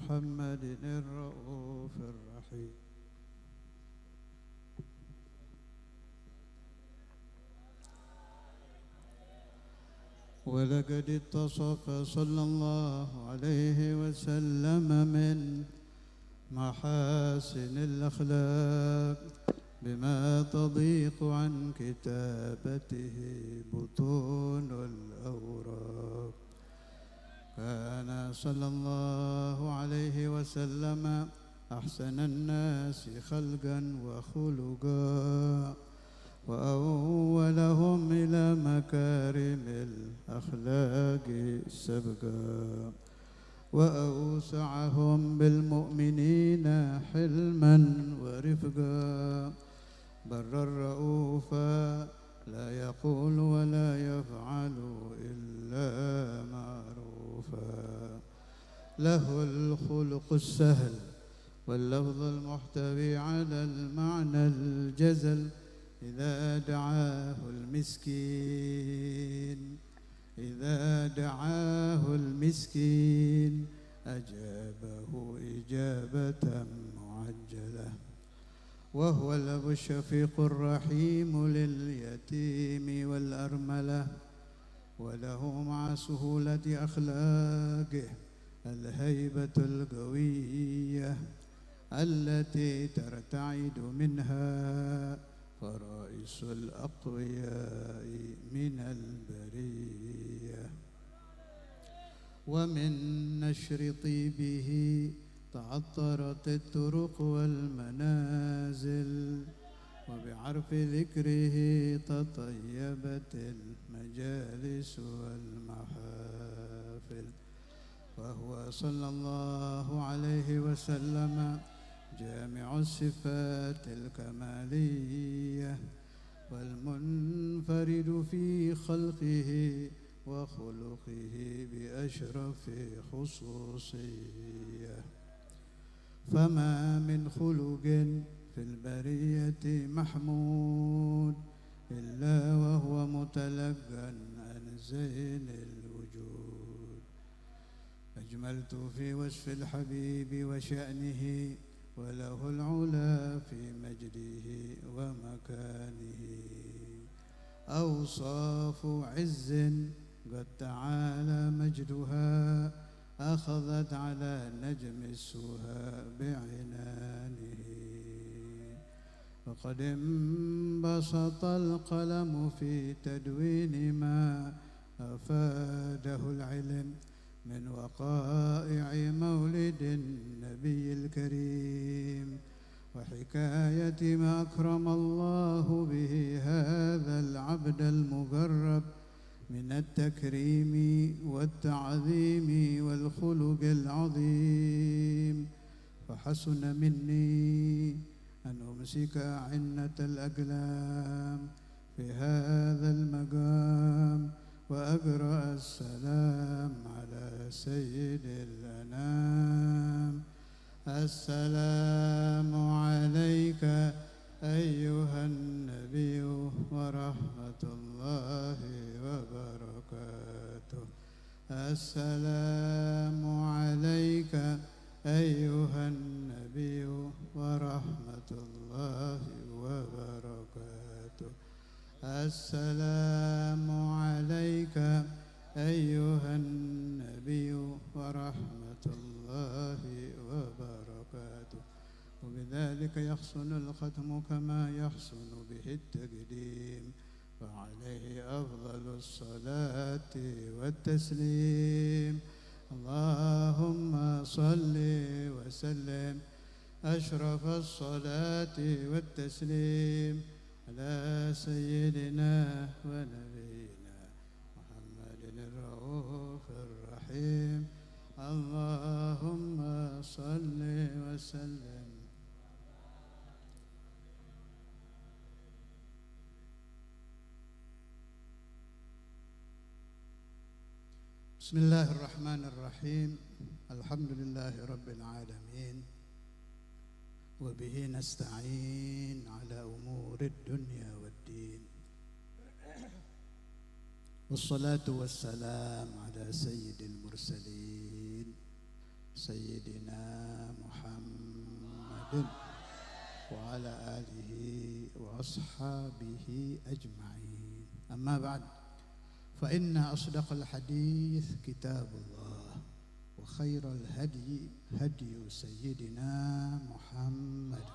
محمد الرؤوف الرحيم. ولقد اتصف صلى الله عليه وسلم من محاسن الأخلاق بما تضيق عن كتابته بطون الأوراق. كان صلى الله عليه وسلم أحسن الناس خلقا وخلقا وأولهم إلى مكارم الأخلاق سبقا وأوسعهم بالمؤمنين حلما ورفقا برا رؤوفا لا يقول ولا يفعل إلا معروفا له الخلق السهل واللفظ المحتوي على المعنى الجزل إذا دعاه المسكين أجابه إجابة معجلة وهو الأب الشفيق الرحيم لليتيم والأرملة وله مع سهولة أخلاقه الهيبة القوية التي ترتعد منها فرائس الأقوياء من البرية. ومن نشر طيبه تعطرت الطرق والمنازل وبعرف ذكره تطيبت المجالس والمحافل وهو صلى الله عليه وسلم جامع الصفات الكمالية والمنفرد في خلقه وخلقه بأشرف خصوصية. فما من خلق في البرية محمود إلا وهو متلقى عن زين الوجود. أجملت في وصف الحبيب وشأنه وله العلا في مجده ومكانه أوصاف عز قد تعالى مجدها أخذت على نجم السها بعنانه. وقد انبسط القلم في تدوين ما أفاده العلم من وقائع مولد النبي الكريم وحكاية ما أكرم الله به هذا العبد المقرب من التكريم والتعظيم والخلق العظيم. فحسن مني أن أمسك عنة الأقلام في هذا المقام وأقرأ السلام على سيد الأنام. السلام عليك أيها النبي ورحمة الله وبركاته. السلام عليك أيها النبي ورحمة الله وبركاته. السلام عليك أيها النبي ورحمة الله وبركاته. وبذلك يحسن الختم كما يحسن به التقديم فعليه أفضل الصلاة والتسليم. اللهم صل وسلم أشرف الصلاة والتسليم على سيدنا ونبينا محمد الرؤوف الرحيم. اللهم صل وسلم. بسم الله الرحمن الرحيم. الحمد لله رب العالمين وبه نستعين على أمور الدنيا والدين والصلاة والسلام على سيد المرسلين سيدنا محمد وعلى آله وأصحابه أجمعين. أما بعد، فإن أصدق الحديث كتاب الله، وخير الهدي هدي سيدنا محمد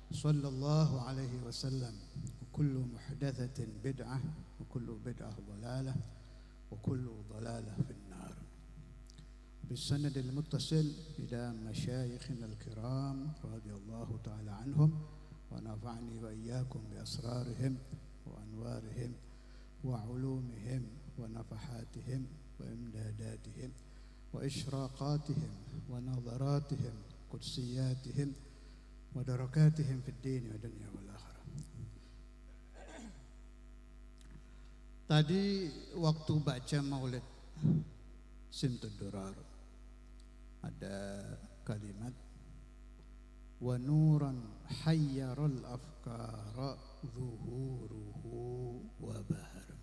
صلى الله عليه وسلم، وكل محدثة بدعة، وكل بدعة ضلالة، وكل ضلالة في النار. بالسند المتصل إلى مشايخنا الكرام رضي الله تعالى عنهم، ونفعني وإياكم بأسرارهم وأنوارهم وعلومهم ونفحاتهم وإمداداتهم وإشراقاتهم ونظراتهم قدسياتهم ودركاتهم في الدين والدنيا والآخرة. Tadi waktu baca maulid Simtud Durar ada kalimat wa nuran hayyaral afkara zuhuruhu wa bahar.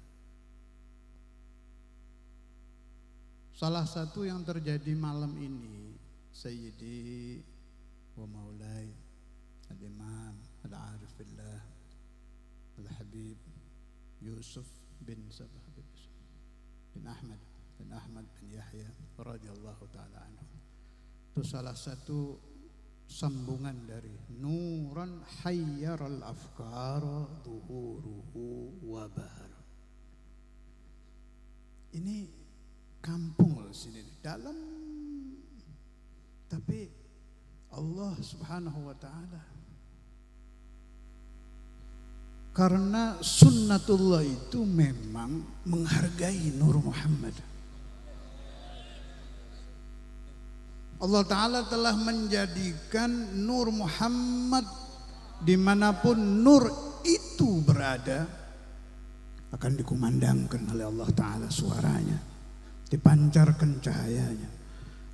Salah satu yang terjadi malam ini, Sayyidi wa Maulai Al-Imam Al-Arif Billah Al-Habib Yusuf bin Sabah bin Ahmad bin Yahya radhiyallahu ta'ala anhu. Itu salah satu sambungan dari nuran hayyaral afkara zuhuruhu wa bahar. Ini kampung loh sini, dalam, tapi Allah subhanahu wa ta'ala karena sunnatullah itu memang menghargai Nur Muhammad. Allah Ta'ala telah menjadikan Nur Muhammad dimanapun Nur itu berada akan dikumandangkan oleh Allah Ta'ala suaranya, dipancarkan cahayanya,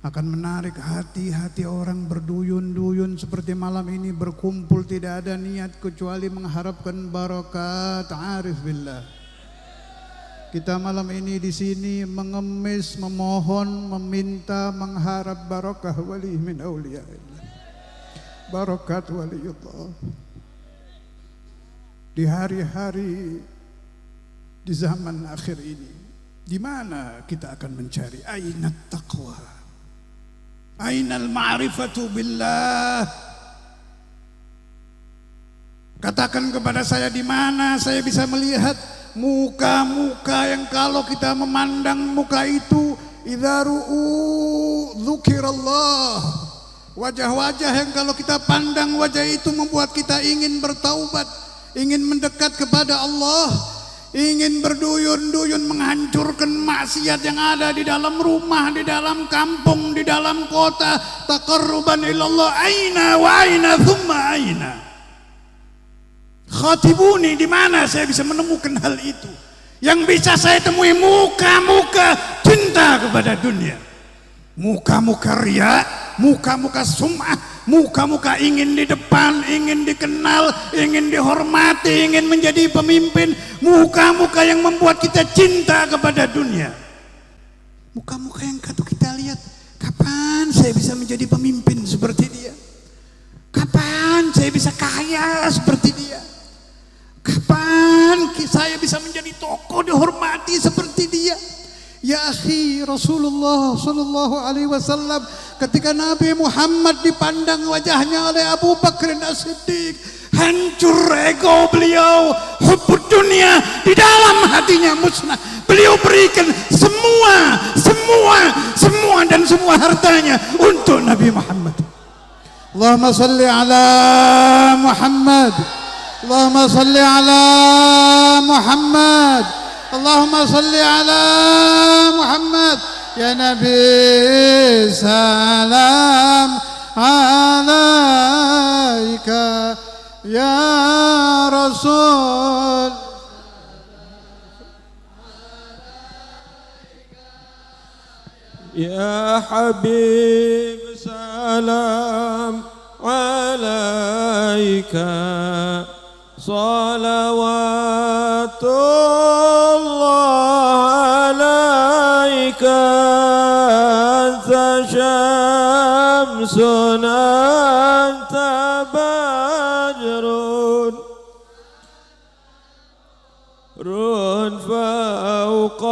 akan menarik hati-hati orang berduyun-duyun seperti malam ini berkumpul tidak ada niat kecuali mengharapkan barakat arif billah. Kita malam ini di sini mengemis, memohon, meminta, mengharap barakah wali min auliyaillah, barakat waliullah. Di hari-hari di zaman akhir ini, di mana kita akan mencari ainat taqwa, ainal ma'rifatu billah. Katakan kepada saya, di mana saya bisa melihat muka-muka yang kalau kita memandang muka itu idza ru'u dzukirallah, wajah-wajah yang kalau kita pandang wajah itu membuat kita ingin bertaubat, ingin mendekat kepada Allah, ingin berduyun-duyun menghancurkan maksiat yang ada di dalam rumah, di dalam kampung, di dalam kota, taqarruban ilallah. Aina wa aina thumma aina khatibuni, di mana saya bisa menemukan hal itu? Yang bisa saya temui muka-muka cinta kepada dunia, muka-muka riya, muka-muka sum'ah, muka-muka ingin di depan, ingin dikenal, ingin dihormati, ingin menjadi pemimpin, muka-muka yang membuat kita cinta kepada dunia, muka-muka yang kita lihat, kapan saya bisa menjadi pemimpin seperti dia? Kapan saya bisa kaya seperti dia? Kapan saya bisa menjadi tokoh dihormati seperti dia? Ya akhi, Rasulullah sallallahu alaihi wasallam ketika Nabi Muhammad dipandang wajahnya oleh Abu Bakr As-Siddiq, hancur ego beliau, hubbud dunia di dalam hatinya musnah. Beliau berikan semua dan semua hartanya untuk Nabi Muhammad. Allahumma salli ala Muhammad, Allahumma salli ala Muhammad, Allahumma salli ala Muhammad. Ya Nabi salam alaika, ya Rasul ya Habib salam alaika, salawatullah alaika, شمس أنت بدر فوق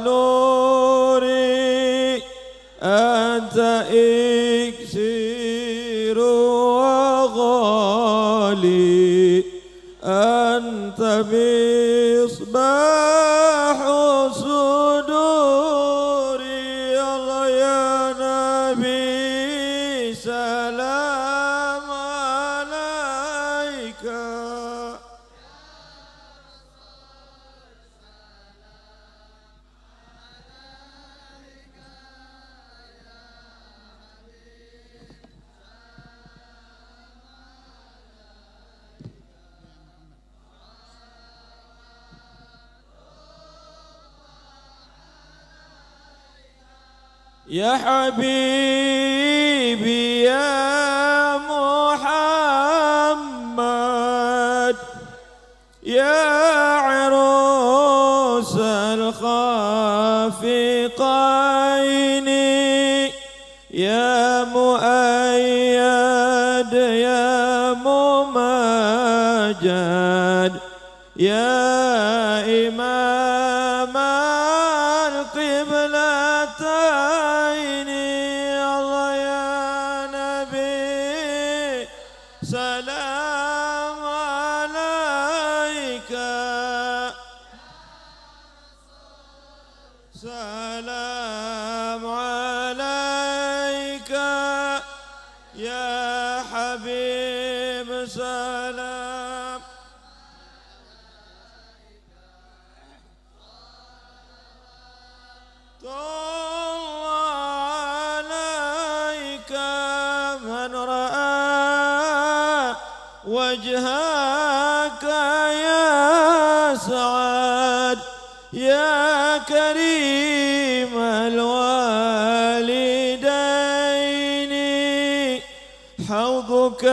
نوري أنت إكسير وغالي أنت مصباح صدوري الله يا نبي سلام عليك يا حبيبي يا محمد يا عروس الخافقين يا مؤيد يا ممجد يا إمام القبلتين الله يا نبي سلام عليك سلام عليك يا حبيب سلام عليك من رأى وجهك يا سعد يا كريم الوالدين حوضك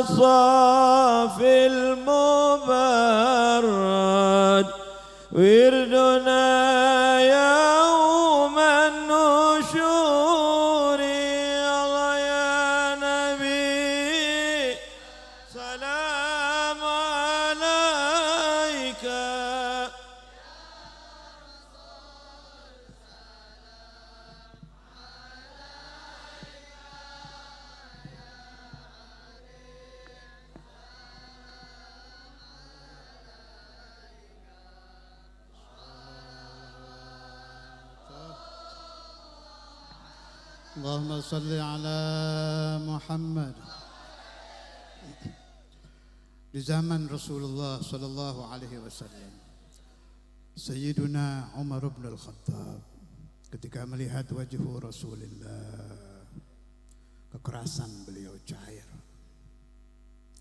الصافي المبرد وردنا يوم النشور الله يا نبي سلام عليك اللهم صل على Muhammad. Di zaman Rasulullah sallallahu alaihi wasallam, Sayyiduna Umar bin Al-Khattab ketika melihat wajah Rasulullah, kekerasan beliau cair,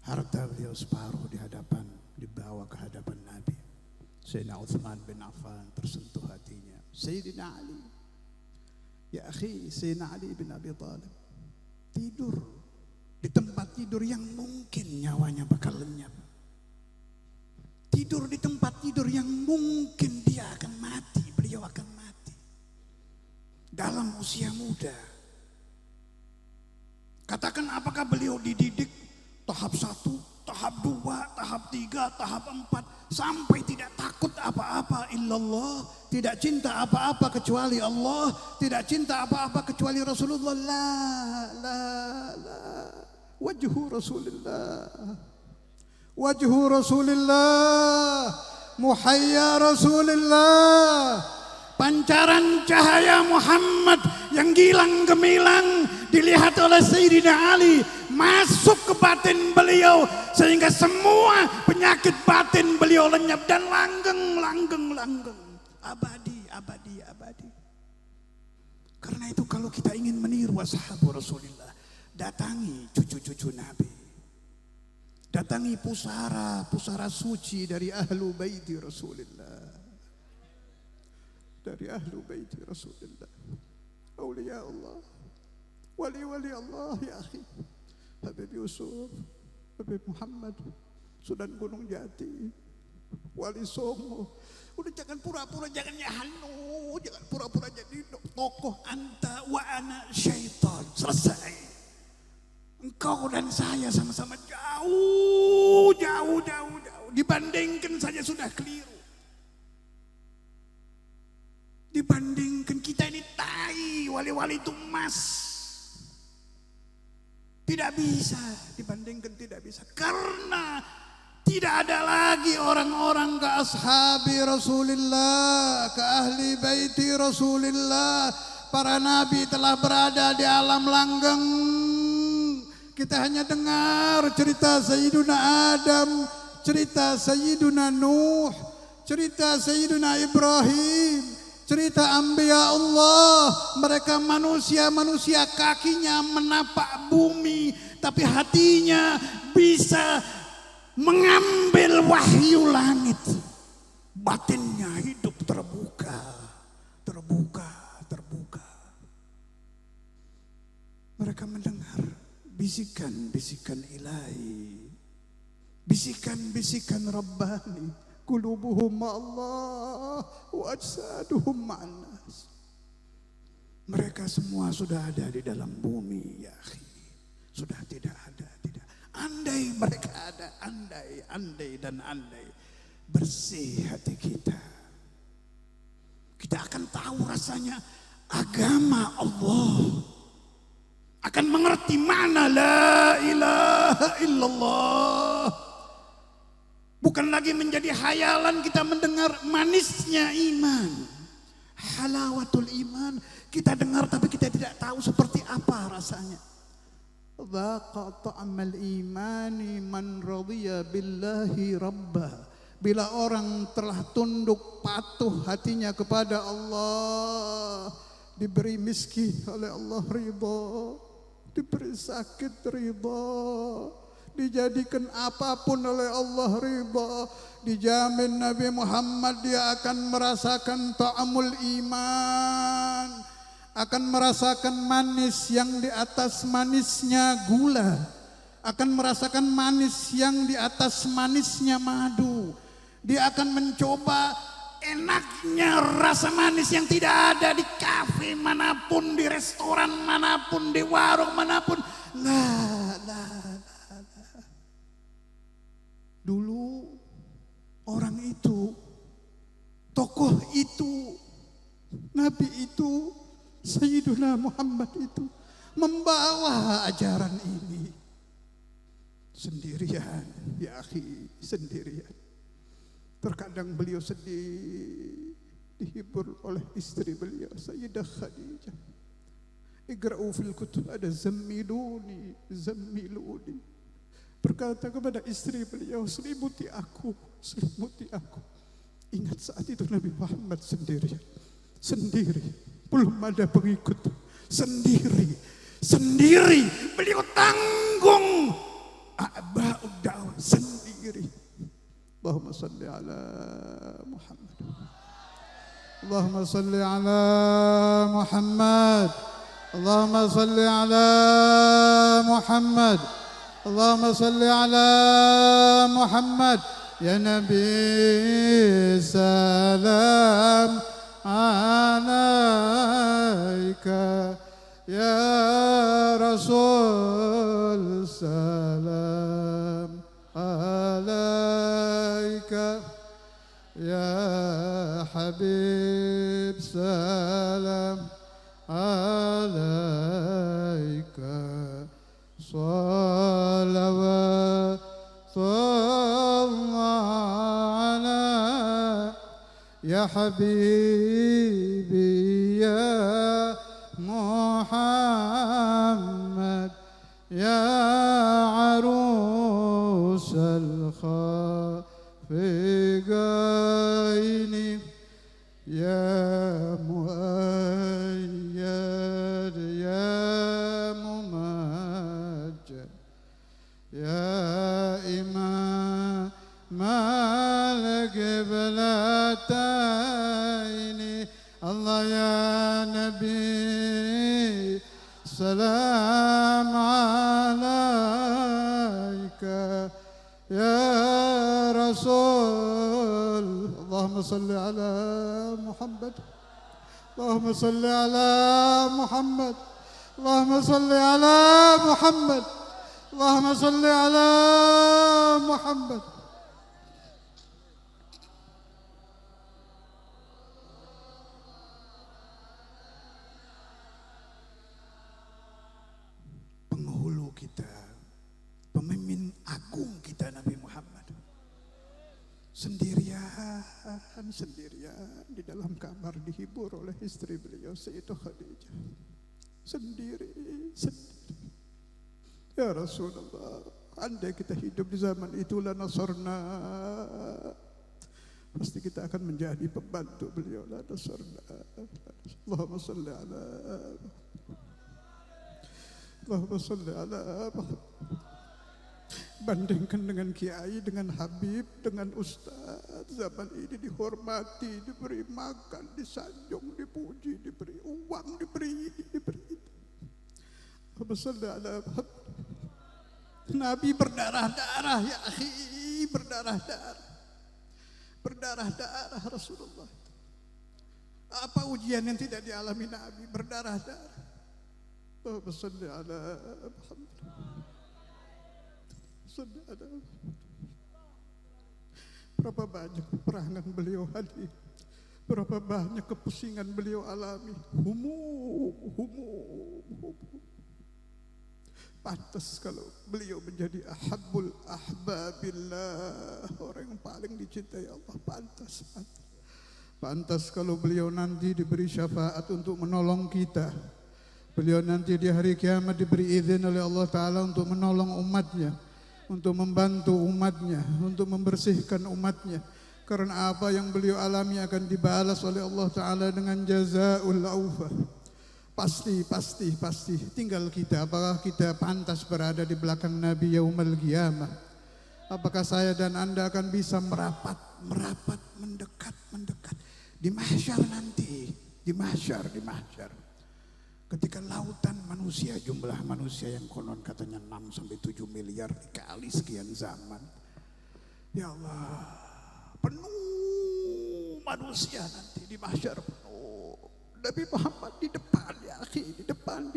harta beliau separuh dibawa ke hadapan Nabi. Sayyidina Uthman bin Affan tersentuh hatinya. Sayyidina Ali, ya akhi, Sayyidina Ali bin Abi Thalib tidur di tempat tidur yang mungkin nyawanya bakal lenyap. Tidur di tempat tidur yang mungkin dia akan mati, beliau akan mati. Dalam usia muda. Katakan apakah beliau dididik tahap 1, tahap 2, tahap 3, tahap 4 sampai tidak takut apa-apa illallah, tidak cinta apa-apa kecuali Allah, tidak cinta apa-apa kecuali Rasulullah. La. Wajhu Rasulullah. Wajhu Rasulullah. Muhayya Rasulullah. Pancaran cahaya Muhammad yang gilang gemilang dilihat oleh Sayyidina Ali masuk ke batin beliau sehingga semua penyakit batin beliau lenyap dan langgeng abadi. Karena itu kalau kita ingin meniru ashabu Rasulullah, datangi cucu-cucu Nabi, datangi pusara suci dari ahlu baiti Rasulullah, dari ahlu baiti Rasulullah, awliya Allah, wali Allah ya akhi, Habib Yusuf, Habib Muhammad, Sudan Gunung Jati, Wali Songo. Udah jangan pura-pura, jangan nyahanu, jangan pura-pura jadi tokoh. Anta wa ana syaitan. Selesai. Engkau dan saya sama-sama jauh. Dibandingkan saja sudah keliru. Dibandingkan kita ini tai, wali-wali itu emas. Tidak bisa, dibandingkan tidak bisa. Karena tidak ada lagi orang-orang ke ashabi Rasulullah, ke ahli baiti Rasulullah. Para nabi telah berada di alam langgeng. Kita hanya dengar cerita Sayyiduna Adam, cerita Sayyiduna Nuh, cerita Sayyiduna Ibrahim, cerita Anbiya Allah. Mereka manusia-manusia kakinya menapak bumi, tapi hatinya bisa mengambil wahyu langit. Batinnya hidup terbuka. Mereka mendengar bisikan-bisikan ilahi, bisikan-bisikan Rabbani. Qulubuhum ma'allah wa ajsaduhum ma'annas. Mereka semua sudah ada di dalam bumi, ya akhi. Sudah tidak ada, tidak. Andai mereka ada, andai bersih hati kita. Kita akan tahu rasanya agama Allah. Akan mengerti mana la ilaha illallah. Bukan lagi menjadi hayalan kita mendengar manisnya iman. Halawatul iman. Kita dengar tapi kita tidak tahu seperti apa rasanya. Dhaqa ta'amal imani man radhiya billahi rabbah. Bila orang telah tunduk patuh hatinya kepada Allah, diberi miskin oleh Allah ridha, diberi sakit ridha, dijadikan apapun oleh Allah ridha, dijamin Nabi Muhammad dia akan merasakan ta'amul iman, akan merasakan manis yang di atas manisnya gula, akan merasakan manis yang di atas manisnya madu. Dia akan mencoba enaknya rasa manis yang tidak ada di kafe manapun, di restoran manapun, di warung manapun. Dulu orang itu, tokoh itu, Nabi itu, Sayyiduna Muhammad itu membawa ajaran ini sendirian, ya akhi, sendirian. Terkadang beliau sedih, dihibur oleh istri beliau, Sayyidah Khadijah. Iqra'u fil kutub, ada zammiluni. Berkata kepada istri beliau, selimuti aku. Ingat saat itu Nabi Muhammad sendiri, belum ada pengikut, sendiri. Beliau tanggung a'ba'ud da'wah sendiri. Allahumma salli ala Muhammad. Allahumma salli ala Muhammad. Allahumma salli ala Muhammad. Allahumma salli ala Muhammad. Ya Nabi salam alaika. Ya Rasul salam alaika. Ya Habib salam alaika. Salawatullah ala ya Habibi ya Muhammad ya arus al-khafiqaini ya muayyad ya mumajjad ya imam al-qiblataini. Allah ya Nabi salam alaika. Ya Rasul صل على محمد اللهم صل على محمد اللهم صل على محمد اللهم صل على محمد. Penghulu kita, pemimpin agung kita Nabi Muhammad, sendirian di dalam kamar dihibur oleh istri beliau Sayyidah Khadijah. Sendiri. Ya Rasulullah, andai kita hidup di zaman itu la nasarna, pasti kita akan menjadi pembantu beliau. La nasarna. Allahumma salli ala Allahumma salli ala Bandingkan dengan kiai, dengan habib, dengan ustaz, zaman ini dihormati, diberi makan, disanjung, dipuji, diberi uang, diberi. Allahumma salli ala Nabi berdarah-darah ya akhi, berdarah-darah Rasulullah. Apa ujian yang tidak dialami Nabi? Berdarah-darah. Allahumma salli ala Muhammad. Salli ala Muhammad. Berapa banyak peperangan beliau hadir, berapa banyak kepusingan beliau alami. Humum. Pantas kalau beliau menjadi ahabbul ahbabillah, orang yang paling dicintai Allah. Pantas kalau beliau nanti diberi syafaat untuk menolong kita. Beliau nanti di hari kiamat diberi izin oleh Allah Ta'ala untuk menolong umatnya, untuk membantu umatnya, untuk membersihkan umatnya. Karena apa yang beliau alami akan dibalas oleh Allah Ta'ala dengan jazaa'ul awfah. Pasti. Tinggal kita, apakah kita pantas berada di belakang Nabi yaumul qiyamah? Apakah saya dan Anda akan bisa merapat, mendekat di mahsyar nanti, di mahsyar. Ketika lautan manusia, jumlah manusia yang konon katanya 6 sampai 7 miliar dikali sekian zaman. Ya Allah, penuh manusia nanti di mahsyar penuh. Nabi Muhammad di depan ya akhi, di depan.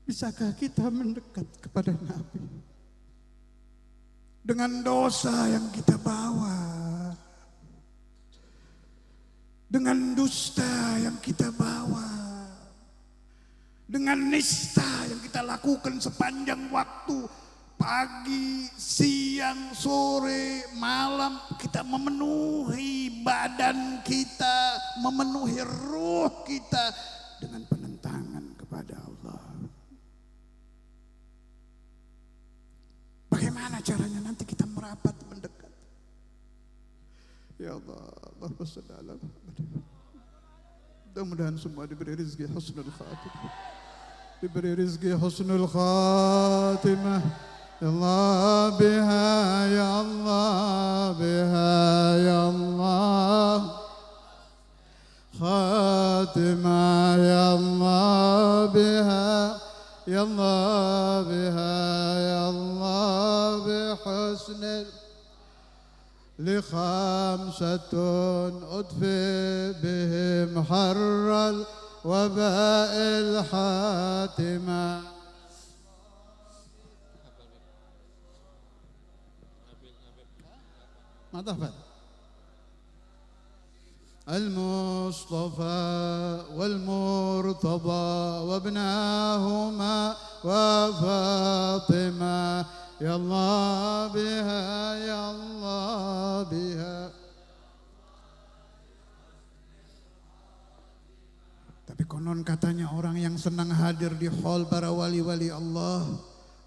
Bisakah kita mendekat kepada Nabi dengan dosa yang kita bawa, dengan dusta yang kita bawa, dengan nista yang kita lakukan sepanjang waktu, pagi, siang, sore, malam, kita memenuhi badan kita, memenuhi ruh kita dengan penentangan kepada Allah. Bagaimana caranya nanti kita merapat mendekat? Ya Allah, Allahumma shalli ala Muhammad. Mudah-mudahan semua diberi rezeki husnul khatimah. Diberi rezeki husnul khatimah. Ya Allah biha, ya Allah biha, ya Allah khatimah, ya Allah biha, ya Allah biha, ya Allah bihusnil لخمسة أطفئ بهم حر الوباء الحاتمة. ما تحفظ المصطفى والمرتضى وابناهما وفاطمة يا الله بها يا الله بها. Tapi konon katanya orang yang senang hadir di hall para wali-wali Allah,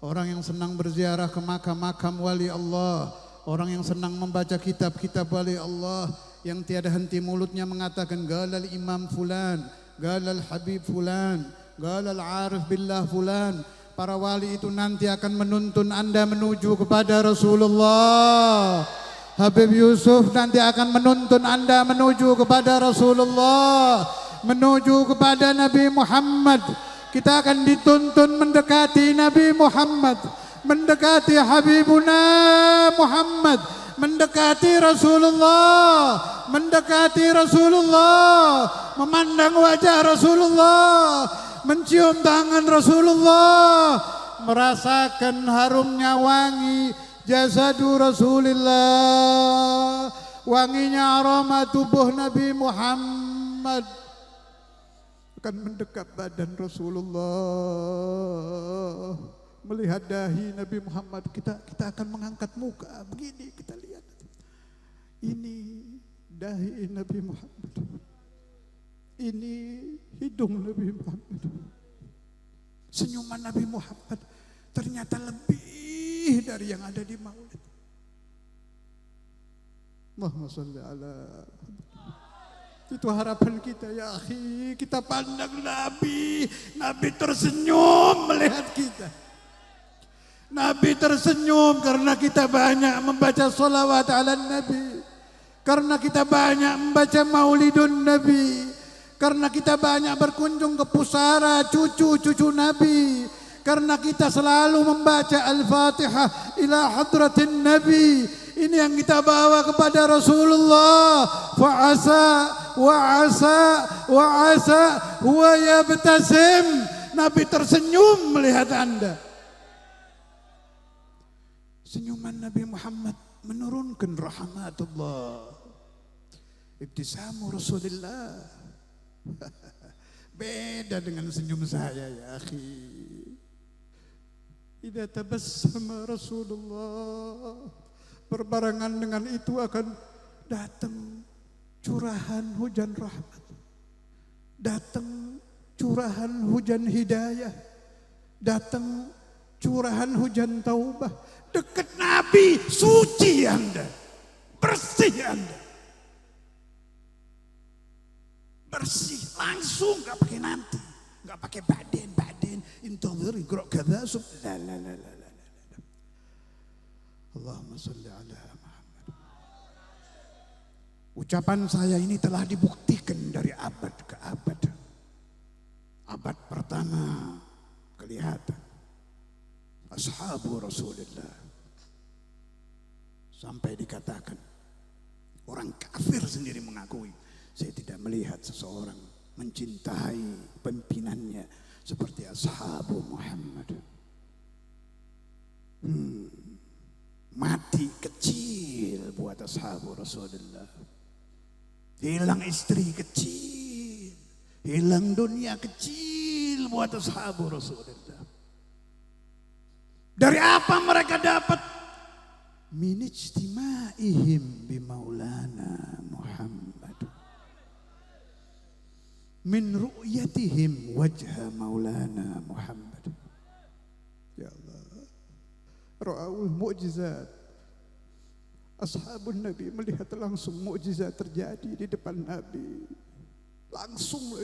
orang yang senang berziarah ke makam-makam wali Allah, orang yang senang membaca kitab-kitab wali Allah, yang tiada henti mulutnya mengatakan galal imam fulan, galal habib fulan, galal arif billah fulan. Para wali itu nanti akan menuntun Anda menuju kepada Rasulullah. Habib Yusuf nanti akan menuntun Anda menuju kepada Rasulullah, menuju kepada Nabi Muhammad. Kita akan dituntun mendekati Nabi Muhammad, mendekati Habibuna Muhammad, mendekati Rasulullah, mendekati Rasulullah, memandang wajah Rasulullah, mencium tangan Rasulullah, merasakan harumnya wangi jasadu Rasulullah, wanginya aroma tubuh Nabi Muhammad. Akan mendekat badan Rasulullah, melihat dahi Nabi Muhammad, kita akan mengangkat muka begini, kita lihat. Ini dahi Nabi Muhammad. Ini hidung Nabi Muhammad. Senyuman Nabi Muhammad ternyata lebih dari yang ada di maulid. Allahumma sholli ala. Itu harapan kita ya akhi. Kita pandang Nabi. Nabi tersenyum melihat kita. Nabi tersenyum karena kita banyak membaca salawat ala Nabi. Karena kita banyak membaca maulidun Nabi. Karena kita banyak berkunjung ke pusara cucu-cucu Nabi. Karena kita selalu membaca Al-Fatihah ila hadratin Nabi. Ini yang kita bawa kepada Rasulullah. Fa'asa wa'asa wa'asa huwa yabtasim. Nabi tersenyum melihat Anda. Senyuman Nabi Muhammad menurunkan rahmatullah. Ibtisamu Rasulullah. Beda dengan senyum saya ya akhi. Idza tabassama Rasulullah, berbarengan dengan itu akan datang curahan hujan rahmat, datang curahan hujan hidayah, datang curahan hujan taubah. Dekat Nabi, suci Anda, bersih Anda, bersih langsung, gak pakai nanti, gak pakai baden intadhir iqra kadza la. Allahumma sholli ala Muhammad. Ucapan saya ini telah dibuktikan dari abad ke abad. Abad pertama kelihatan ashabu Rasulullah, sampai dikatakan orang kafir sendiri mengakui, saya tidak melihat seseorang mencintai pimpinannya seperti ashabu Muhammad. Mati kecil buat ashabu Rasulullah. Hilang istri kecil, hilang dunia kecil buat ashabu Rasulullah. Dari apa mereka dapat? Min ijtimaihim bi maulana Muhammad. Min ru'yatihim wajha maulana Muhammad. Ya Allah. Ra'aul mu'jizat. Ashabun Nabi melihat langsung mukjizat terjadi di depan Nabi. Langsung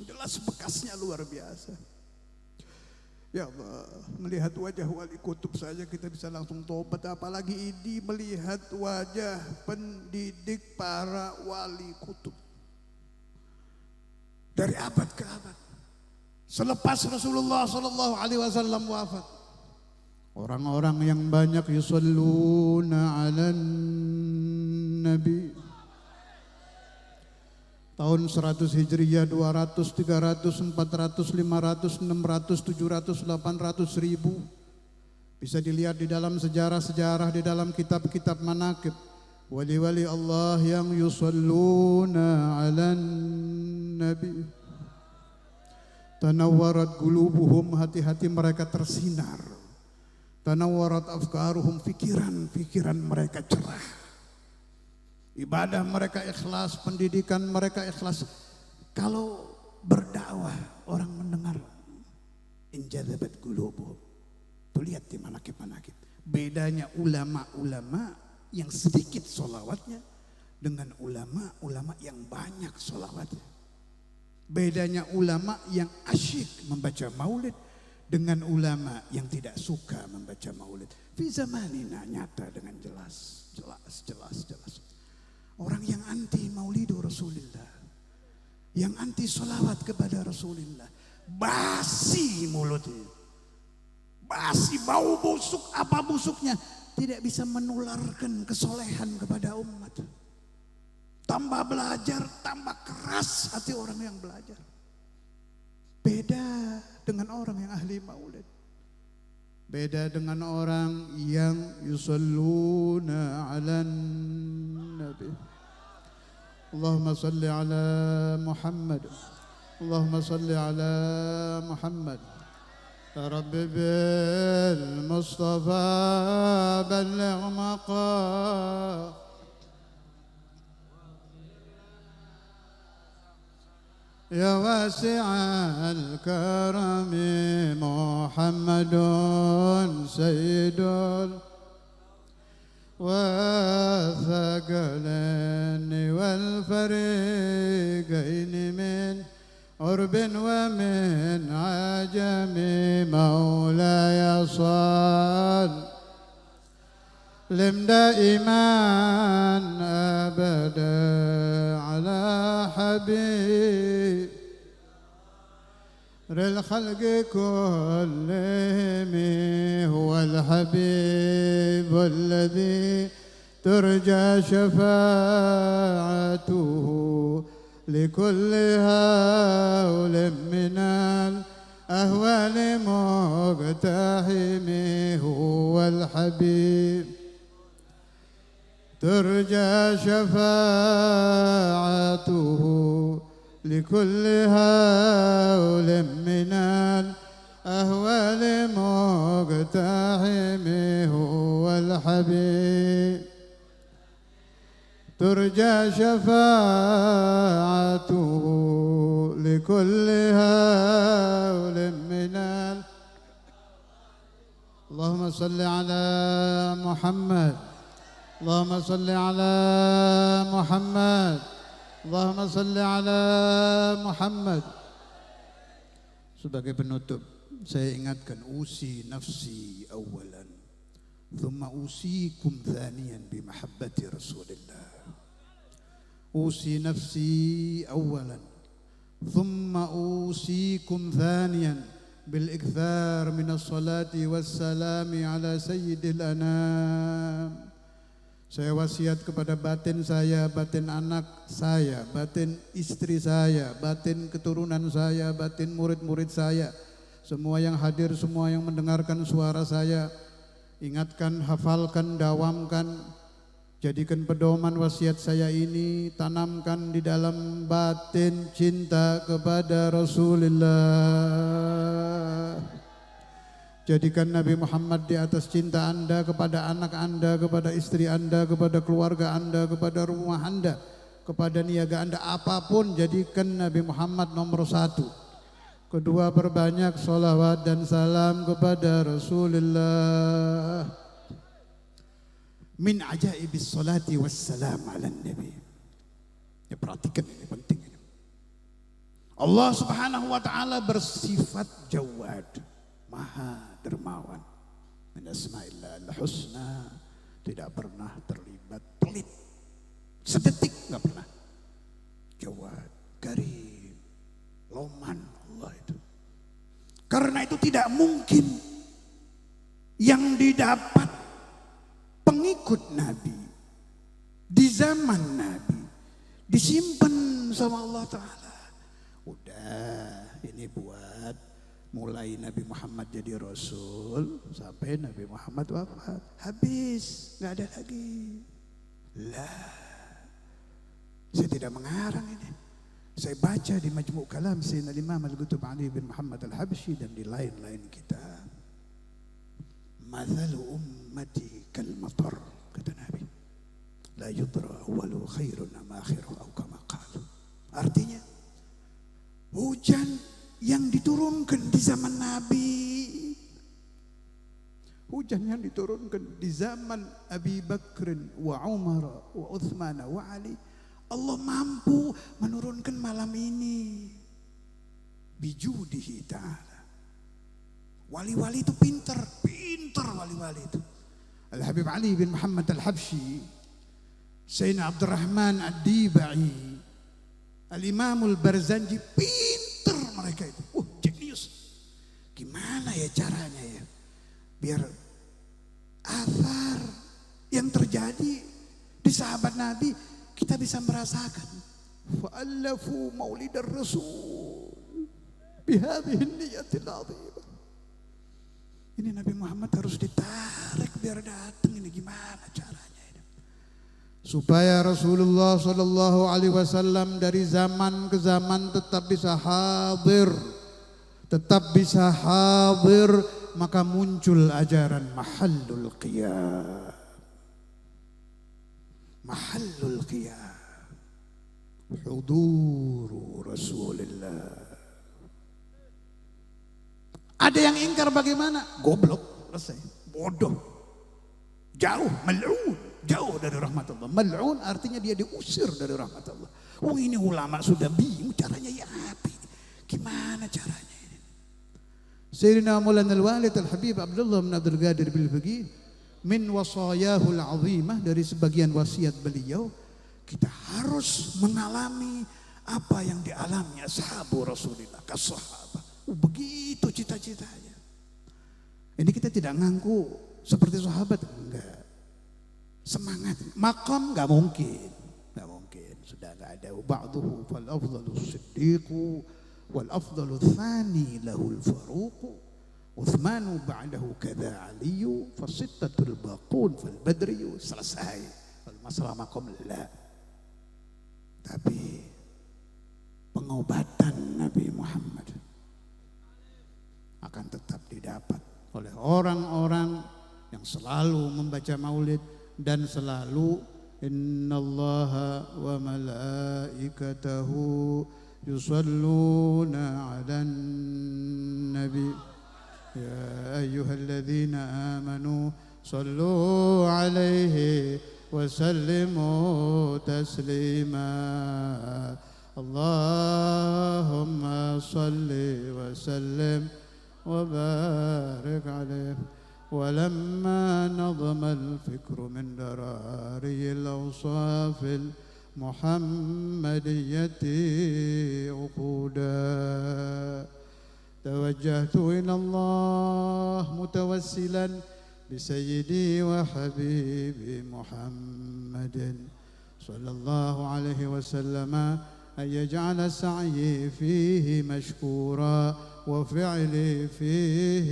jelas bekasnya luar biasa. Ya Allah, melihat wajah wali kutub saja kita bisa langsung tobat, apalagi ini melihat wajah pendidik para wali kutub. Dari abad ke abad. Selepas Rasulullah SAW wafat, orang-orang yang banyak yusalluna ala Nabi. Tahun 100 Hijriyah, 200, 300, 400, 500, 600, 700, 800 ribu. Bisa dilihat di dalam sejarah-sejarah, di dalam kitab-kitab manaqib. Wali-wali Allah yang yusalluna ala Nabi. Tanawwarat qulubuhum, hati-hati mereka tersinar. Tanawwarat afkaruhum, pikiran mereka cerah. Ibadah mereka ikhlas, pendidikan mereka ikhlas. Kalau berdakwah orang mendengar, injadzabat qulubuhum. Tuh lihat di manaqib-manaqib. Bedanya ulama-ulama yang sedikit sholawatnya dengan ulama-ulama yang banyak sholawatnya. Bedanya ulama yang asyik membaca maulid dengan ulama yang tidak suka membaca maulid. Fi zamanina nyata dengan jelas. Orang yang anti maulidu Rasulullah, yang anti sholawat kepada Rasulullah, basi mulutnya, basi, bau busuk, apa busuknya? tidak bisa menularkan kesolehan kepada umat. Tambah belajar, tambah keras hati orang yang belajar. Beda dengan orang yang ahli maulid. Beda dengan orang yang yusalluna ala nabi. Allahumma salli ala Muhammad. Allahumma salli ala Muhammad. Ya Rabbi bil Mustafa balligh maqam. يا واسع الكرم محمد سيد والثقلين والفريقين من عرب ومن عجم مولاي صل لم دائما أبدا على حبيب الخلق كلهم هو الحبيب الذي ترجى شفاعته لكل هول من الأهوال مقتحم هو الحبيب ترجى شفاعته لكل هول من الأهوال مقتحم هو الحبيب ترجى شفاعته لكل هول من اللهم صل على محمد اللهم صل على محمد اللهم صل على Muhammad. Sebagai penutup, saya ingatkan usi nafsi awalan, thumma usikum thaniyan bimahabbati Rasulillah. Usi nafsi awalan, thumma usikum thaniyan bil-ikthar minas salati wassalami ala sayyidil anam. Saya wasiat kepada batin saya, batin anak saya, batin istri saya, batin keturunan saya, batin murid-murid saya, semua yang hadir, semua yang mendengarkan suara saya, ingatkan, hafalkan, dawamkan, jadikan pedoman wasiat saya ini, tanamkan di dalam batin cinta kepada Rasulullah. Jadikan Nabi Muhammad di atas cinta Anda kepada anak Anda, kepada istri Anda, kepada keluarga Anda, kepada rumah Anda, kepada niaga Anda, apapun jadikan Nabi Muhammad nomor satu. Kedua, perbanyak salawat dan salam kepada Rasulullah. Min ajaibis salati wassalam ala Nabi. Ya, perhatikan ini penting ini. Allah Subhanahu wa taala bersifat Jawad, Maha dermawan. Min asma'illah al-husna, tidak pernah terlibat pelit. Sedetik enggak pernah. Jawad, Karim, Loman Allah itu. Karena itu tidak mungkin yang didapat pengikut Nabi di zaman Nabi disimpan sama Allah Ta'ala. Udah, ini buat mulai Nabi Muhammad jadi Rasul sampai Nabi Muhammad wafat, habis, nggak ada lagi. Lah, saya tidak mengarang ini. Saya baca di Majmu' Kalam Sayyidina Imam Al-Qutb Ali bin Muhammad Al-Habsyi dan di lain-lain kitab. Mathalu ummati kal matar, kata Nabi. La yudra awwalu khairun am akhiru atau kama qalu. Artinya, hujan yang diturunkan di zaman Nabi, hujan yang diturunkan di zaman Abi Bakr wa Umar wa Uthman wa Ali, Allah mampu menurunkan malam ini bijudihi ta'ala. Wali-wali itu pintar wali-wali itu. Al-Habib Ali bin Muhammad Al-Habsyi, Sayyidina Abdurrahman Ad-Dibai, Al-Imam Al-Barzanji, pintar mereka itu. Jenius. Gimana ya caranya ya biar athar Nabi kita bisa merasakan. Fa'allafu maulidar rasul bihadhihi niyatil azimah. Ini Nabi Muhammad harus ditarik biar datang. Ini gimana caranya ini? Supaya Rasulullah sallallahu alaihi wasallam dari zaman ke zaman tetap bisa hadir, maka muncul ajaran mahallul qiyam. Mahallul qiyam. Huduru Rasulullah. Ada yang ingkar bagaimana? Goblok, selesai. Bodoh. Jauh, mal'un. Jauh dari rahmat Allah. Mal'un artinya dia diusir dari rahmat Allah. Oh ini ulama sudah bingung caranya ya apa? Gimana caranya ini? Sayyidina Maulana Al-Walid Al-Habib Abdullah bin Abdul Qadir Bil-Faqih min wasayahul azimah, dari sebagian wasiat beliau, kita harus mengalami apa yang dialami ashabu Rasulullah, kas-sahabah. Begitu cita-citanya. Ini kita tidak ngaku seperti sahabat, enggak. Semangat, makam enggak mungkin, sudah enggak ada. Ba'duhu fal afdalu siddiqu wal afdalu tsani lahul faruqu Uthmanu ba'dahu kadza Aliyu fasittatul baqun fal badriyu. Selesai. Masalah makam la. Tapi pengobatan Nabi Muhammad akan tetap didapat oleh orang-orang yang selalu membaca maulid dan selalu innallaha wa malaikatahu yusalluna 'alan nabi ya ayyuhalladzina amanu sallu 'alaihi wa sallimu taslima Allahumma salli wa sallim وبارك عليه. ولما نظم الفكر من دراري الأوصاف المحمدية عقودا توجهت إلى الله متوسلا بسيدي وحبيبي محمد صلى الله عليه وسلم أن يجعل سعيي فيه مشكورا وفعلي فيه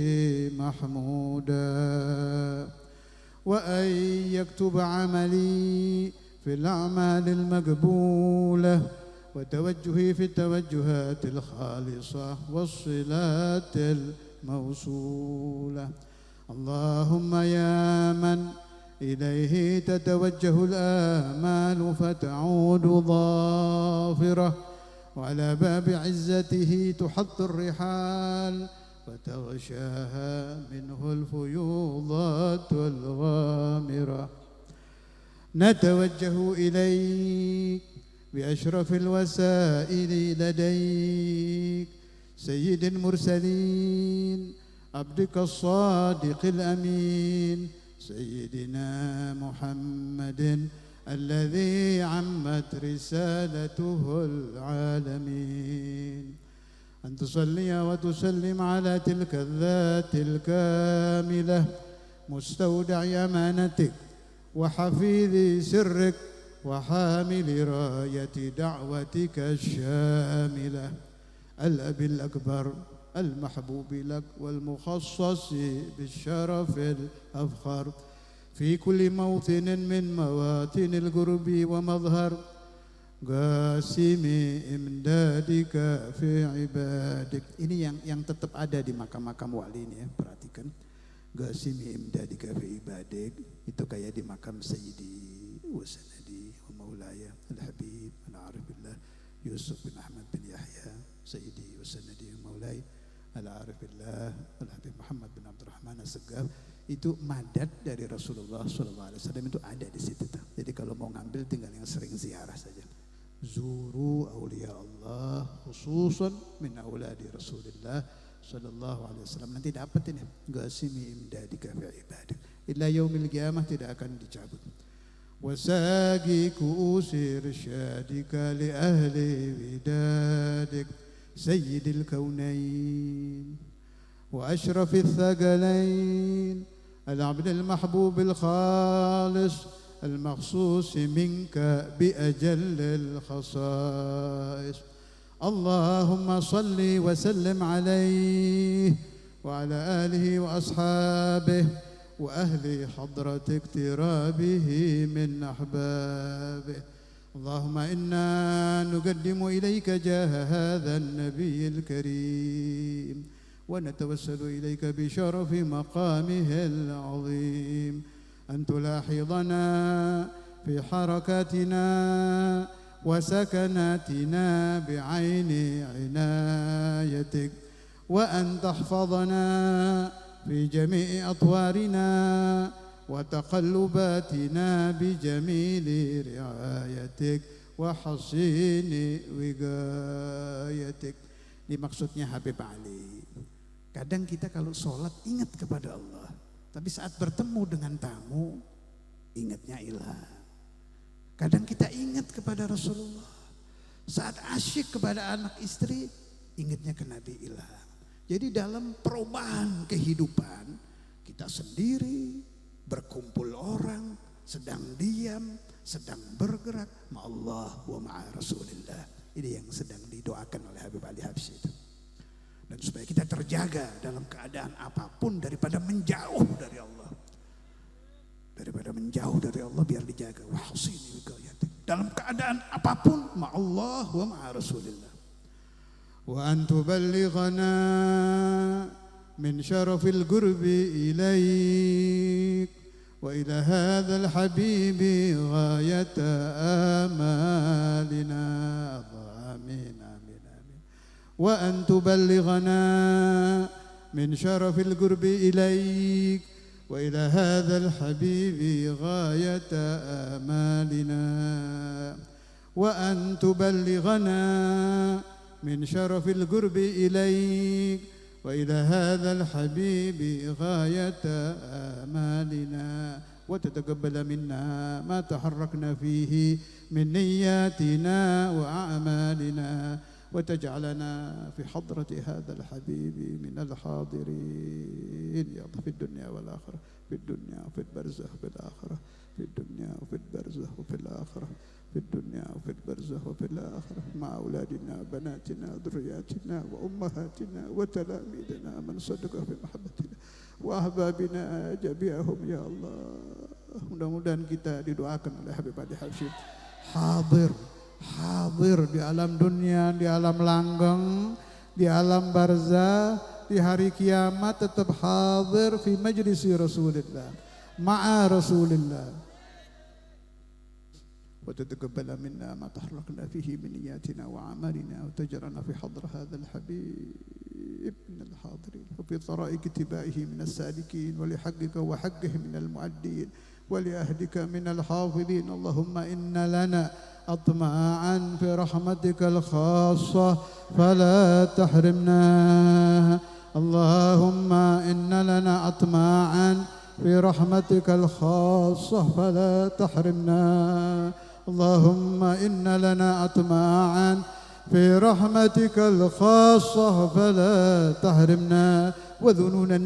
محمودا وأن يكتب عملي في الأعمال المقبولة وتوجهي في التوجهات الخالصة والصلات الموصولة. اللهم يا من إليه تتوجه الآمال فتعود ظافرة وعلى باب عزته تحط الرحال فتغشاها منه الفيوضات الغامرة. نتوجه إليك بأشرف الوسائل لديك سيد المرسلين عبدك الصادق الأمين سيدنا محمد الذي عمت رسالته العالمين أن تصلي وتسلم على تلك الذات الكاملة مستودع أمانتك وحفيظ سرك وحامل راية دعوتك الشاملة الأب الأكبر المحبوب لك والمخصص بالشرف الأفخر في كل موطن من مواطن القرب ومظهر قاسم إمدادك في عبادك. Ini yang tetap ada di makam-makam wali ini ya, perhatikan. Qasim imdadika fi ibadik, itu kayak di makam Sayyidi wa Sanadi wa Maulaya Al-Habib Al-Arif Billah Yusuf bin Ahmad bin Yahya Sayyidi wa Sanadi wa Maulaya Al-Arif Billah Al-Habib Muhammad bin Abdurrahman As-Segaf. Itu madat dari Rasulullah SAW itu ada di situ. Jadi kalau mau ngambil tinggal yang sering ziarah saja. Zuru awliya Allah khususan min awladi Rasulullah sallallahu alaihi wasallam. Nanti dapat ini qasimi imdadika fi ibadah illa yaumil qiyamah, tidak akan dicabut. Wasagi kuusi irsyadika li ahli widadik sayyidil kaunain wa ashrafil thaqalain العبد المحبوب الخالص المخصوص منك بأجل الخصائص. اللهم صل وسلم عليه وعلى آله وأصحابه وأهل حضرة اقترابه من أحبابه. اللهم إنا نقدم إليك جاه هذا النبي الكريم ونتوسل إليك بشرف مقامه العظيم أن تلاحظنا في حركاتنا وسكناتنا بعين عنايتك، وأن تحفظنا في جميع أطوارنا وتقلباتنا بجميل رعايتك وحصين وقايتك. Ini maksudnya Habib Ali. Kadang kita kalau sholat ingat kepada Allah, tapi saat bertemu dengan tamu ingatnya hilang. Kadang kita ingat kepada Rasulullah, saat asyik kepada anak istri ingatnya ke Nabi hilang. Jadi dalam perubahan kehidupan kita sendiri, berkumpul orang, sedang diam, sedang bergerak, ma'allah wa ma'a Rasulillah. Ini yang sedang didoakan oleh Habib Ali Habsyi itu. Dan supaya kita terjaga dalam keadaan apapun daripada menjauh dari Allah. Daripada menjauh dari Allah biar dijaga. Wahsini wiqayatik. Dalam keadaan apapun ma'allah wa ma'a Rasulillah. Wa an tuballighana من شرف القرب إليك وإلى هذا الحبيب غاية آمالنا. آمين آمين آمين. وأن تبلغنا من شرف القرب إليك وإلى هذا الحبيب غاية آمالنا. وأن تبلغنا من شرف القرب إليك وإلى هذا الحبيب غاية آمالنا. وتتقبل منا ما تحركنا فيه من نياتنا وأعمالنا وتجعلنا في حضرة هذا الحبيب من الحاضرين يا الله في الدنيا والآخرة، في الدنيا وفي البرزخ وفي الآخرة، في الدنيا وفي البرزخ وفي الآخرة، في الدنيا وفي البرزخ وفي الآخرة مع أولادنا بناتنا ذرياتنا وأمهاتنا وتلاميذنا من صدق في محبتنا وأحبابنا جميعهم يا الله. Mudah-mudahan kita didoakan oleh Habib Ali Habsyi hadir di alam dunia, di alam langgeng, di alam barzah, di hari kiamat tetap hadir fi majlisi Rasulillah ma'a Rasulillah. وتتقبل منا ما تحركنا فيه من نياتنا وأعمالنا وتجعلنا في حضر هذا الحبيب من الحاضرين وفي طرائق اتباعه من السالكين ولحقك وحقه من المعدين ولأهلك من الحافظين. اللهم إن لنا أطماعا في رحمتك الخاصة فلا تحرمنا. اللهم إن لنا أطماعا في رحمتك الخاصة فلا تحرمنا. اللهم إن لنا أطماعا في رحمتك الخاصة فلا تحرمنا. وذنونا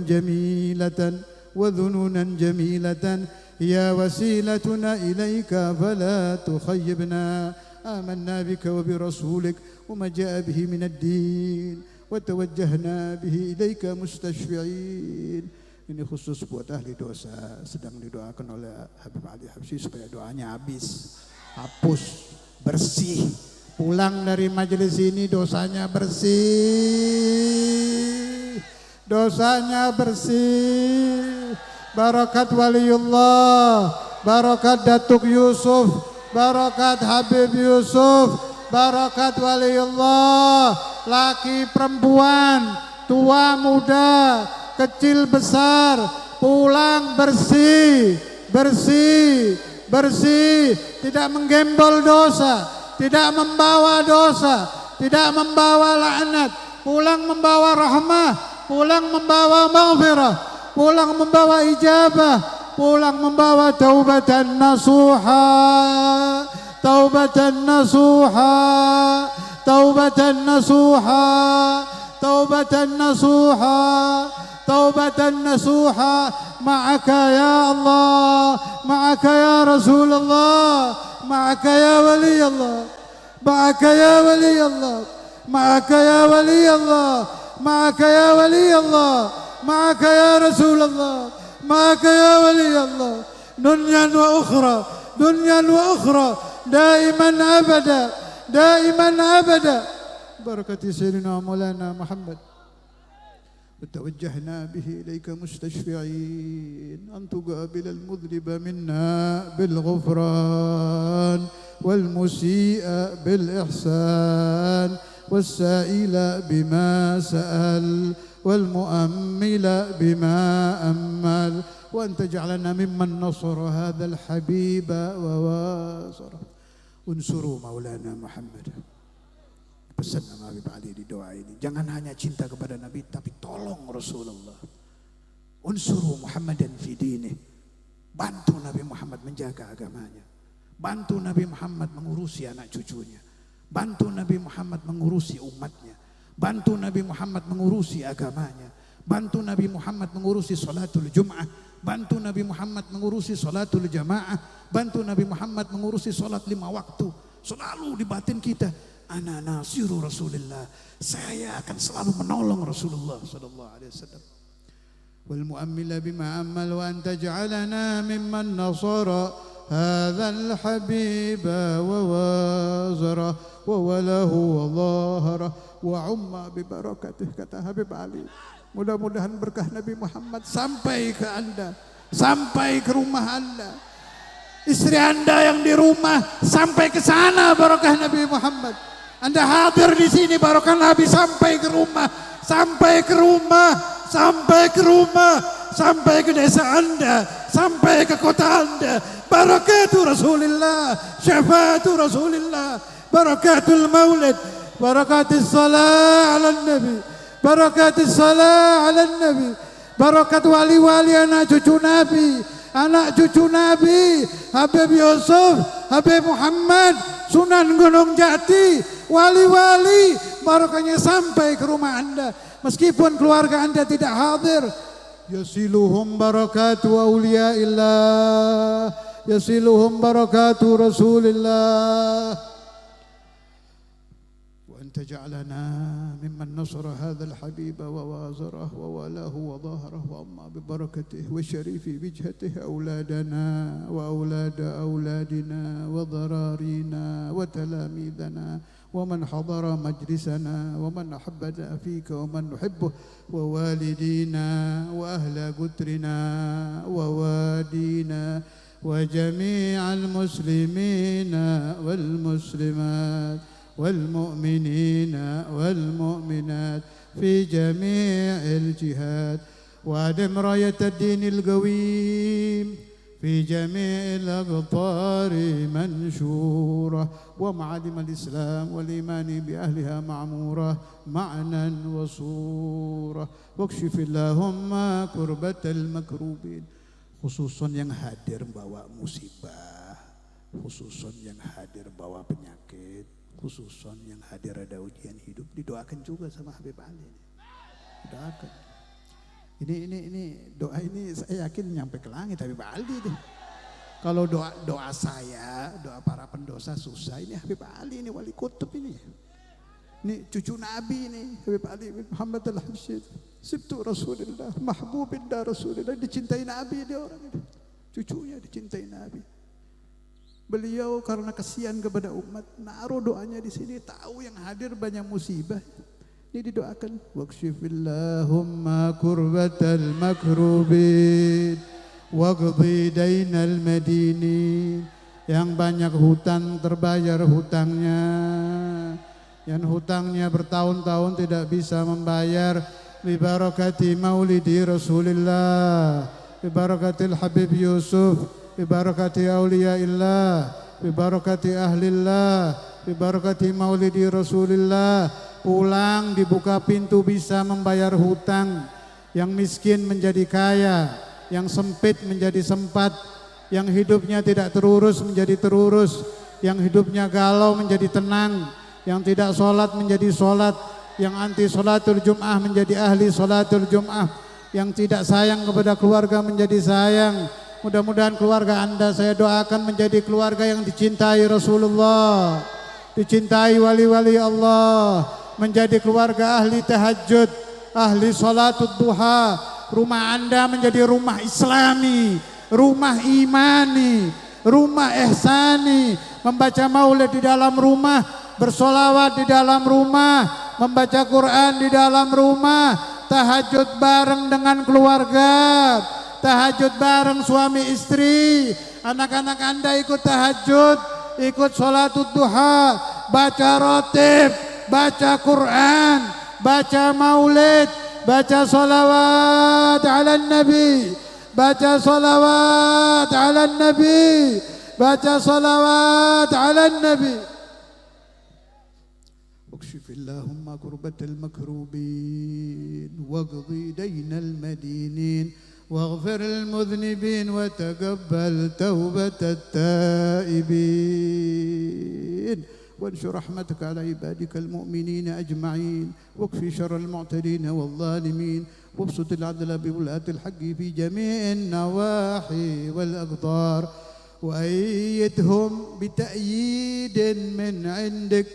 جميلة هي وسيلتنا إليك فلا تخيبنا. آمنا بك وبرسولك وما جاء به من الدين وتوجهنا به إليك مستشفعين. Ini khusus buat ahli dosa, sedang didoakan oleh Habib Ali Habsyi supaya doanya habis, hapus, bersih. Pulang dari majelis ini dosanya bersih, dosanya bersih. Barakat waliullah, barakat Datuk Yusuf, barakat Habib Yusuf, barakat waliullah. Laki perempuan, tua muda, kecil besar, pulang bersih, bersih, bersih, tidak menggembol dosa, tidak membawa dosa, tidak membawa laknat, pulang membawa rahmah, pulang membawa maghfirah, pulang membawa ijabah, pulang membawa taubatan nasuha, taubatan nasuha, taubatan nasuha, توبة نصوحا توبة نصوحا معك يا الله معك يا رسول الله معك يا ولي الله معك يا ولي الله معك يا ولي الله معك يا ولي الله معك يا رسول الله معك يا ولي الله دنيا وأخرى دائما أبدا بركة سيدنا مولانا محمد وتوجهنا به إليك مستشفعين أن تقابل المذنب منا بالغفران والمسيء بالإحسان والسائل بما سأل والمؤمل بما أمل وأن تجعلنا ممن نصر هذا الحبيب وواصره. Unsuru Maulana Muhammad. Pesan Imam Habib Ali di doa ini, jangan hanya cinta kepada Nabi tapi tolong Rasulullah. Unsuru Muhammadan fi dini. Bantu Nabi Muhammad menjaga agamanya. Bantu Nabi Muhammad mengurusi anak cucunya. Bantu Nabi Muhammad mengurusi umatnya. Bantu Nabi Muhammad mengurusi agamanya. Bantu Nabi Muhammad mengurusi salatul Jum'ah. Bantu Nabi Muhammad mengurusi salatul jamaah. Bantu Nabi Muhammad mengurusi salat 5 waktu. Selalu di batin kita, ana nasiru Rasulullah. Saya akan selalu menolong Rasulullah sallallahu alaihi wasallam. Wal mu'ammila bima ammal wa an taj'alana mimman nasara hadzal habiba wa wazara wa walahu wa dhahara wa umma bi barakatih, kata Habib Ali. Mudah-mudahan berkah Nabi Muhammad sampai ke Anda, sampai ke rumah Anda. Istri Anda yang di rumah sampai ke sana barokah Nabi Muhammad. Anda hadir di sini barokah Nabi sampai ke rumah, sampai ke rumah, sampai ke rumah, sampai ke desa Anda, sampai ke kota Anda. Barakatuh Rasulullah, syafaatu Rasulullah, barakatul maulid, barakatul salat ala Nabi, barakatul salat ala Nabi, barakat wali-wali anak cucu Nabi, anak cucu Nabi, Habib Yusuf, Habib Muhammad, Sunan Gunung Jati, wali-wali, barokahnya sampai ke rumah Anda. Meskipun keluarga Anda tidak hadir, yasiluhum barakatu awliyaillah, yasiluhum barakatu Rasulillah. تجعلنا ممن نصر هذا الحبيب ووازره ووالاه وظهره وأما ببركته وشريف وجهته أولادنا وأولاد أولادنا وضرارينا وتلاميذنا ومن حضر مجلسنا ومن أحبنا فيك ومن نحبه ووالدينا وأهل قدرنا ووادينا وجميع المسلمين والمسلمات والمؤمنين والمؤمنات في جميع الجهات وأدم راية الدين القويم في جميع الأقطار منشورة ومعالم الإسلام والإيمان بأهلها معمورة معنى وصورة واكشف اللهم كربة المكروبين. Khususon yang hadir bawa musibah, khususon yang hadir bawa penyakit, khususon yang hadir ada ujian hidup, didoakan juga sama Habib Ali. Doakan. Ini doa ini saya yakin nyampe ke langit Habib Ali deh. Kalau doa saya, doa para pendosa susah, ini Habib Ali ini wali kutub ini. Ini cucu Nabi ini, Habib Ali bin Muhammad al-Habsyid. Sibtu Rasulullah, mahbubinda Rasulullah, dicintai Nabi dia orang itu. Cucunya dicintai Nabi. Beliau karena kasihan kepada umat, naruh doanya di sini, tahu yang hadir banyak musibah. Ini didoakan, wakshifillahumma kurbatal makrubin waqdi dainal madinin. Yang banyak hutang terbayar hutangnya, yang hutangnya bertahun-tahun tidak bisa membayar, bibarakati maulidi Rasulillah, bibarakatil Habib Yusuf, bibarakati awliyaillah, bibarakati ahlillah, bibarakati maulidi Rasulillah. Pulang dibuka pintu bisa membayar hutang, yang miskin menjadi kaya, yang sempit menjadi sempat, yang hidupnya tidak terurus menjadi terurus, yang hidupnya galau menjadi tenang, yang tidak sholat menjadi sholat, yang anti sholatul Jum'ah menjadi ahli sholatul Jum'ah, yang tidak sayang kepada keluarga menjadi sayang. Mudah-mudahan keluarga Anda saya doakan menjadi keluarga yang dicintai Rasulullah, dicintai wali-wali Allah, menjadi keluarga ahli tahajud, ahli sholatul duha. Rumah Anda menjadi rumah Islami, rumah imani, rumah ihsani, membaca maulid di dalam rumah, bersolawat di dalam rumah, membaca Quran di dalam rumah, tahajud bareng dengan keluarga, tahajud bareng suami istri, anak-anak Anda ikut tahajud, ikut sholatul duha, baca rotib, baca Quran, baca maulid, baca salawat ala nabi, baca salawat ala nabi, baca salawat ala nabi. اكشف اللهم كربة المكروبين واقضي دين المدينين واغفر المذنبين وتقبل توبة التائبين وانشر رحمتك على عبادك المؤمنين أجمعين واكفي شر المعتدين والظالمين وابسط العدل بولاة الحق في جميع النواحي والأقطار وأيدهم بتأييد من عندك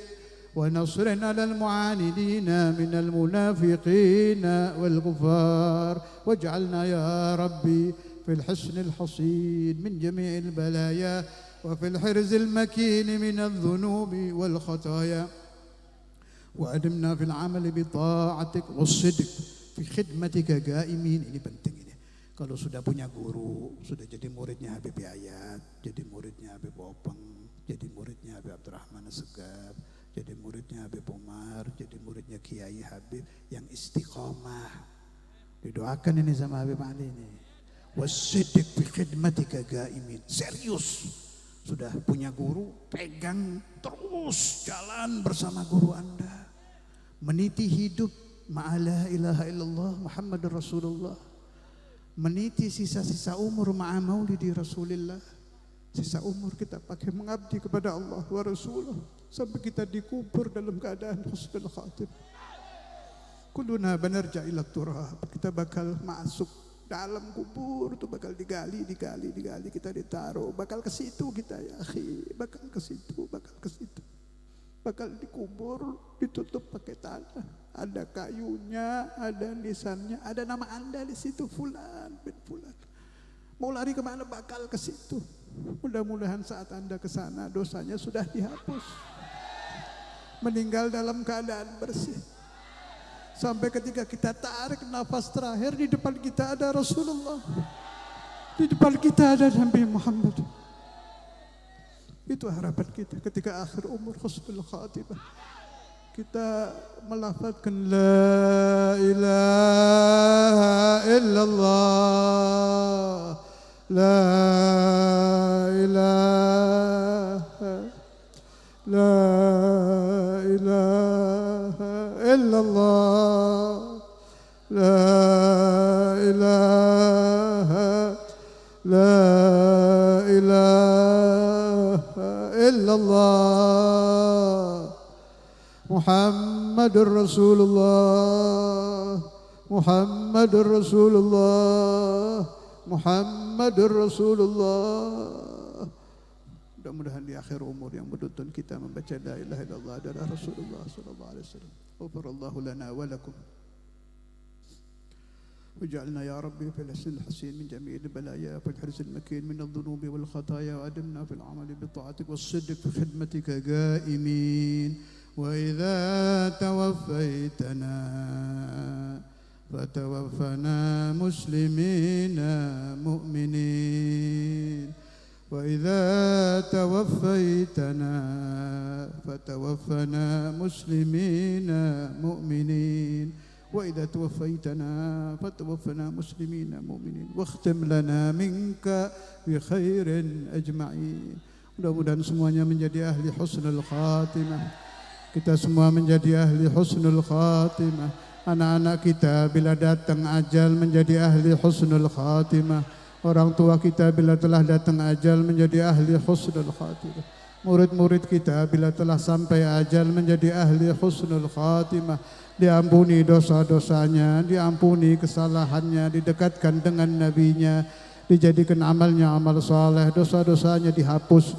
ونصر على المعاندين من المنافقين والكفار واجعلنا يا ربي في الحصن الحصين من جميع البلايا وفي الحرز المكين من الذنوب والخطايا وأدمنا في العمل بطاعتك والصدق في خدمتك قائمين. Ini penting ini. Kalau sudah punya guru, sudah jadi muridnya Habib Ayat, jadi muridnya Habib Openg, jadi muridnya Habib Abdurrahman Segaf, jadi muridnya Habib Umar, jadi muridnya Kiai Habib yang istiqomah. Didoakan ini sama Habib Ali ini. Wasiddiq fi khidmatika qaimin. Serius. Sudah punya guru, pegang terus jalan bersama guru Anda. Meniti hidup ma'ala ilaha illallah Muhammadur Rasulullah. Meniti sisa-sisa umur ma'a maulidi Rasulillah. Sisa umur kita pakai mengabdi kepada Allah wa Rasulullah sampai kita dikubur dalam keadaan husnul khatim. Kulluna banarja ila turab. Kita bakal masuk dalam kubur itu, bakal digali, kita ditaruh, bakal ke situ kita ya akhi, bakal ke situ, bakal dikubur, ditutup pakai tanah, ada kayunya, ada nisannya, ada nama Anda di situ, Fulan bin Fulan. Mau lari kemana bakal ke situ. Mudah-mudahan saat Anda ke sana dosanya sudah dihapus, meninggal dalam keadaan bersih. Sampai ketika kita tarik nafas terakhir, di depan kita ada Rasulullah, di depan kita ada Nabi Muhammad. Itu harapan kita ketika akhir umur husnul khatimah. Kita melafazkan la ilaha illallah, la ilaha, la ilaha illallah, la ilaha, la ilaha illallah. Muhammadur Rasulullah, Muhammadur Rasulullah, Muhammadur Rasulullah. Mudah-mudahan di akhir umur yang menuntun kita membaca la ilaha illallah adalah Rasulullah sallallahu alaihi wasallam. Ghafarallahu lana wa lakum. واجعلنا يا ربي في الحسن الحسين من جميع البلايا في الحرز المكين من الذنوب والخطايا وأدمنا في العمل بطاعتك والصدق في خدمتك قائمين. وإذا توفيتنا فتوفنا مسلمين مؤمنين. وإذا توفيتنا فتوفنا مسلمين مؤمنين. وإذا توفيتنا فتوفنا مسلمين مؤمنين. واختم لنا منك بخير أجمعين. Mudah-mudahan semuanya menjadi ahli husnul khatimah. Kita semua menjadi ahli husnul khatimah. Anak-anak kita bila datang ajal menjadi ahli husnul khatimah. Orang tua kita bila telah datang ajal menjadi ahli husnul khatimah. murid-murid kita bila telah sampai ajal menjadi ahli husnul khatimah, diampuni dosa-dosanya, diampuni kesalahannya, didekatkan dengan nabinya, dijadikan amalnya amal saleh, dosa-dosanya dihapus.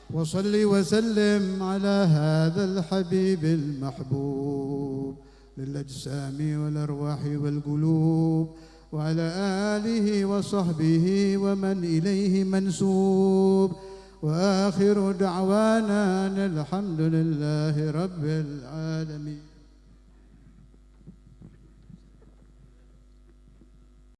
Wa salli wa sallim ala hadzal habibil mahbub lil ajsami wal arwahi wal qulub wa ala alihi wa sahbihi wa man ilaihi mansub wa akhiru da'wana alhamdulillahi rabbil alamin.